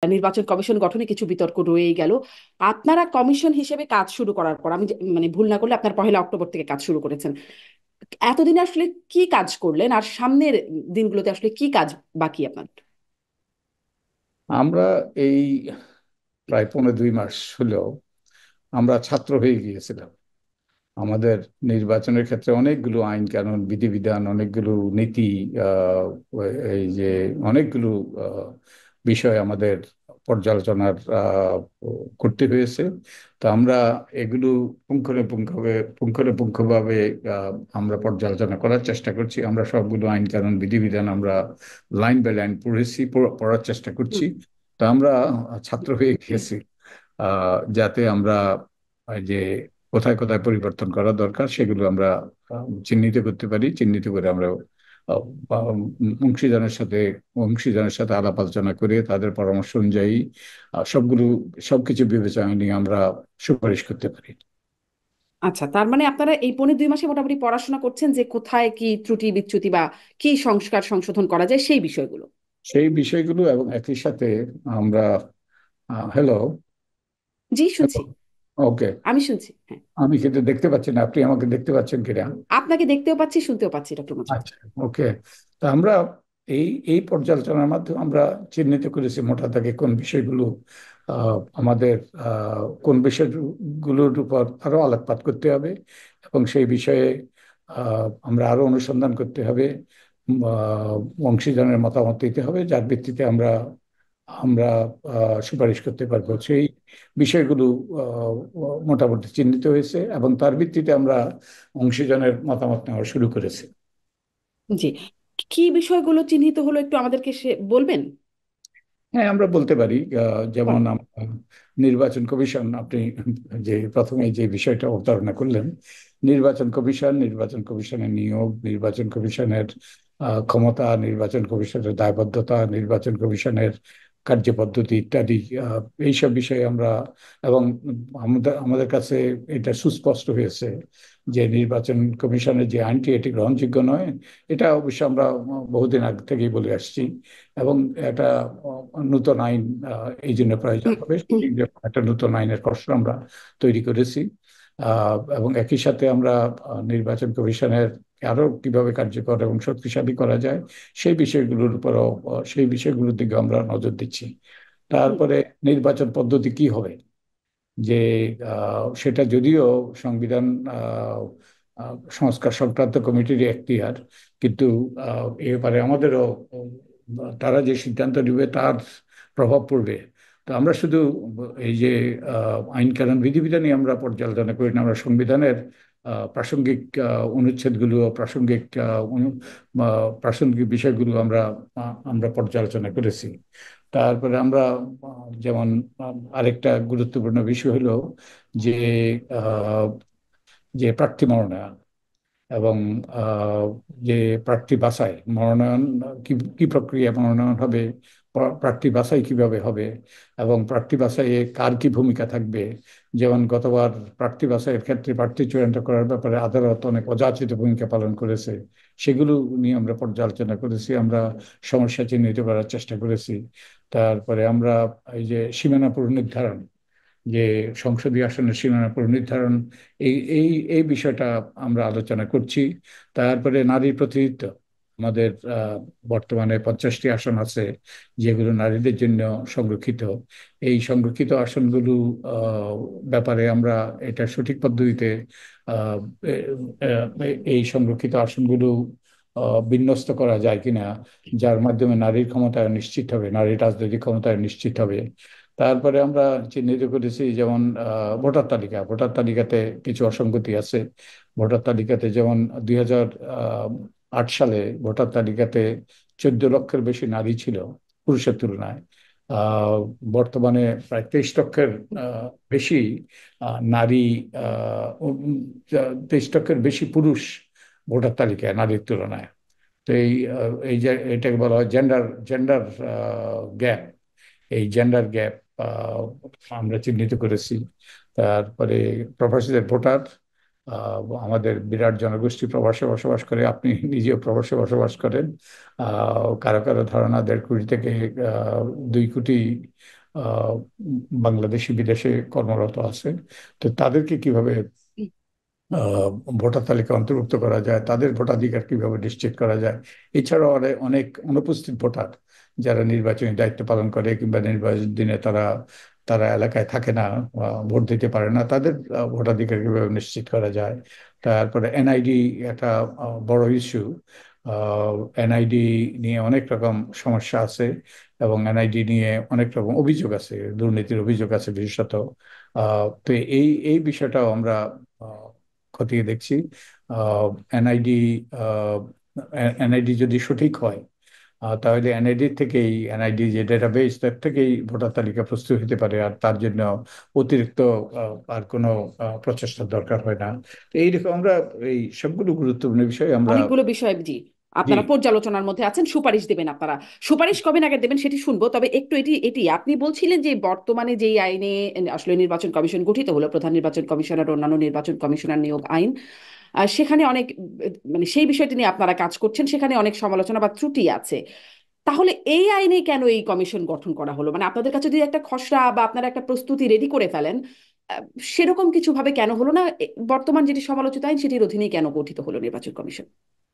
নির্বাচন কমিশন গঠনে কিছু বিতর্ক রয়েই গেল। আপনারা কমিশন হিসেবে কাজ শুরু করার পর আমি মানে ভুল না করলে আপনার 1 অক্টোবর থেকে কাজ শুরু করেছেন। এতদিনে আসলে কি কাজ করলেন আর সামনের দিনগুলোতে আসলে কি কাজ বাকি আপনার? আমরা এই প্রায় 15-2 মাস হলেও আমরা ছাত্র হয়ে গিয়েছিলাম। আমাদের নির্বাচনের ক্ষেত্রে অনেকগুলো আইন কানুন বিধিবিধান, অনেকগুলো নীতি, আহ, এই যে অনেকগুলো আহ, বিষয় আমাদের পর্যালোচনার করতে হয়েছে। তো আমরা এগুলো পুঙ্খানুপুঙ্খভাবে আহ, আমরা পর্যালোচনা করার চেষ্টা করছি। আমরা সবগুলো আইন কানুন বিধিবিধান আমরা লাইন বাই লাইন পড়েছি, পড়ার চেষ্টা করছি। হুম। তো আমরা ছাত্র হয়ে গিয়েছি, যাতে আমরা এই যে কোথায় কোথায় পরিবর্তন করা দরকার সেগুলো আমরা চিহ্নিত করতে পারি। চিহ্নিত করে আমরা আহ, আহ, অংশীজনের সাথে আলাপ আলোচনা করে তাদের পরামর্শ অনুযায়ী সবগুলো সবকিছু বিবেচনা নিয়ে আমরা সুপারিশ করতে পারি। আচ্ছা, তার মানে আপনারা এই 2.5 মাসে মোটামুটি পড়াশোনা করছেন যে কোথায় কি ত্রুটি বিচ্যুতি বা কি সংস্কার সংশোধন করা যায় সেই বিষয়গুলো। সেই বিষয়গুলো এবং একই সাথে আমরা হ্যালো। জি, শুনছি। ওকে। আমি শুনছি, হ্যাঁ। আমি কিন্তু দেখতে পাচ্ছি না, আপনি আমাকে দেখতে পাচ্ছেন কিনা? আপনাকে দেখতেও পাচ্ছি, শুনতেও পাচ্ছি, ডক্টর মজুমদার। আচ্ছা। ওকে। তো আমরা এই এই পর্যালোচনার মাধ্যমে আমরা চিহ্নিত করেছি মোটা দাগে কোন বিষয়গুলো আমাদের কোন বিষয়গুলোর উপর আরো আলোকপাত করতে হবে, এবং সেই বিষয়ে আমরা আরো অনুসন্ধান করতে হবে। অংশীজনের মতামত দিতে হবে, যার ভিত্তিতে আমরা আমরা সুপারিশ করতে পারবো। সেই বিষয়গুলো আহ, মোটামুটি চিহ্নিত হয়েছে এবং তার ভিত্তিতে আমরা অংশীজনের মতামত নেওয়া শুরু করেছি। জি। কি বিষয়গুলো চিহ্নিত হলো একটু আমাদেরকে সে বলবেন? হ্যাঁ, আমরা বলতে পারি। যেমন বলেন। নির্বাচন কমিশন, আপনি যে প্রথমে যে বিষয়টা অবতারণা করলেন, নির্বাচন কমিশনের নিয়োগ, নির্বাচন কমিশনের ক্ষমতা, নির্বাচন কমিশনের দায়বদ্ধতা, নির্বাচন কমিশনের কার্যপদ্ধতি ইত্যাদি, এইসব বিষয়ে আমরা এবং আমাদের আমাদের কাছে এটা সুস্পষ্ট হয়েছে যে নির্বাচন কমিশনের যে আইনটি এটি গ্রহণযোগ্য নয়। এটা অবশ্য আমরা বহুদিন আগে থেকেই বলে আসছি। এবং এটা নতুন আইন এই জন্য প্রয়োজন হবে। এই জন্য একটা নতুন আইনের খসড়া আমরা তৈরি করেছি। এবং একই সাথে আমরা নির্বাচন কমিশনের আরো কিভাবে কার্যকর এবং শক্তিশালী করা যায় সেই বিষয়গুলোর উপরও সেই বিষয়গুলোর দিকে আমরা নজর দিচ্ছি। তারপরে নির্বাচন পদ্ধতি কি হবে, যে সেটা যদিও সংবিধান আহ, সংস্কার সংক্রান্ত কমিটির এখতিয়ার, কিন্তু এ ব্যাপারে আমাদেরও তারা যে সিদ্ধান্ত নেবে তার প্রভাব পড়বে। তো আমরা শুধু এই যে আইন কানুন বিধিবিধানই আমরা পর্যালোচনা করি না, আমরা সংবিধানের প্রাসঙ্গিক অনুচ্ছেদগুলো, প্রাসঙ্গিক বিষয়গুলো আমরা আমরা পর্যালোচনা করেছি। তারপরে আমরা যেমন আরেকটা গুরুত্বপূর্ণ বিষয় হলো যে আহ, যে প্রার্থী মনোনয়ন এবং আহ, যে প্রার্থী বাছাই মনোনয়ন, কি কি প্রক্রিয়া মনোনয়ন হবে, প্রার্থী বাছাই কিভাবে হবে, এবং প্রার্থী বাছাইয়ে কার কি ভূমিকা থাকবে। যেমন গতবার প্রার্থী বাছাইয়ের ক্ষেত্রে প্রার্থী চূড়ান্ত করার ব্যাপারে আদালত অনেক অযাচিত ভূমিকা পালন করেছে। সেগুলো নিয়ে আমরা পর্যালোচনা করেছি, আমরা সমস্যা চিহ্নিত করার চেষ্টা করেছি। তারপরে আমরা এই যে সীমানা পুনর্নির্ধারণ, যে সংসদীয় আসনের সীমানা পুনর্নির্ধারণ, এই এই এই বিষয়টা আমরা আলোচনা করছি। তারপরে নারী প্রতিনিধিত্ব, আমাদের বর্তমানে 50টি আসন আছে যেগুলো নারীদের জন্য সংরক্ষিত। এই সংরক্ষিত আসনগুলো ব্যাপারে আমরা এটা সঠিক পদ্ধতিতে আহ, এ- এই সংরক্ষিত আসনগুলো বিন্যস্ত করা যায় কিনা, যার মাধ্যমে নারীর ক্ষমতায়ন নিশ্চিত হবে, নারীর রাজনৈতিক ক্ষমতায়ন নিশ্চিত হবে। তারপরে আমরা চিহ্নিত করেছি যেমন ভোটার তালিকাতে কিছু অসঙ্গতি আছে। ভোটার তালিকাতে যেমন 2008 সালে ভোটার তালিকাতে 14 লক্ষের বেশি নারী ছিল পুরুষের তুলনায়। আহ, বর্তমানে প্রায় 23 লক্ষের বেশি নারী, 23 লক্ষের বেশি পুরুষ ভোটার তালিকায় নারীর তুলনায়। তো এই যে এটাকে বলা হয় জেন্ডার গ্যাপ। এই জেন্ডার গ্যাপ আমরা চিহ্নিত করেছি। তারপরে প্রবাসীদের ভোটার, আমাদের বিরাট জনগোষ্ঠী প্রবাসে বসবাস করে, আপনি নিজেও প্রবাসে বসবাস করেন। কারো কারো ধারণা 1.5 কোটি থেকে 2 কোটি আহ, বাংলাদেশি বিদেশে কর্মরত আছে। তো তাদেরকে কিভাবে আহ, ভোটার তালিকা অন্তর্ভুক্ত করা যায়, তাদের ভোটাধিকার কিভাবে নিশ্চিত করা যায়। এছাড়াও অনেক অনুপস্থিত ভোটার যারা নির্বাচনী দায়িত্ব পালন করে কিংবা নির্বাচন দিনে তারা তারা এলাকায় থাকে না, ভোট দিতে পারে না, তাদের ভোটাধিকার কিভাবে নিশ্চিত করা যায়। তারপরে এনআইডি একটা বড় ইস্যু। এনআইডি নিয়ে অনেক রকম সমস্যা আছে, এবং এনআইডি নিয়ে অনেক রকম অভিযোগ আছে, দুর্নীতির অভিযোগ আছে বিশেষত। তো এই বিষয়টাও আমরা খতিয়ে দেখছি। এনআইডি এনআইডি যদি সঠিক হয়, তাহলে এনআইডি থেকেই, এনআইডি যে ডেটাবেস, তার থেকেই ভোটার তালিকা প্রস্তুত হতে পারে, আর তার জন্য অতিরিক্ত আর কোনো প্রচেষ্টার দরকার হয় না। তো এইরকম আমরা এই সবগুলো গুরুত্বপূর্ণ বিষয় আমরা। অনেকগুলো বিষয়, জি, জি। আপনারা পর্যালোচনার মধ্যে আছেন, সুপারিশ দেবেন আপনারা। সুপারিশ কবে নাগাদ দেবেন সেটি শুনবো, তবে একটু এটি এটি আপনি বলছিলেন যে বর্তমানে যেই আইনে আসলে নির্বাচন কমিশন গঠিত হলো, প্রধান নির্বাচন কমিশনার, অন্যান্য নির্বাচন কমিশনার নিয়োগ আইন, সেখানে অনেক মানে সেই বিষয়টি নিয়ে আপনারা কাজ করছেন, সেখানে অনেক সমালোচনা বা ত্রুটি আছে। তাহলে এই আইনে কেন এই কমিশন গঠন করা হলো? মানে আপনাদের কাছে যদি একটা খসড়া বা আপনারা একটা প্রস্তুতি রেডি করে ফেলেন, সেরকম কিছু ভাবে কেন হলো না? বর্তমান যেটি সমালোচিত আইন সেটির অধীনেই কেন গঠিত হলো নির্বাচন কমিশন?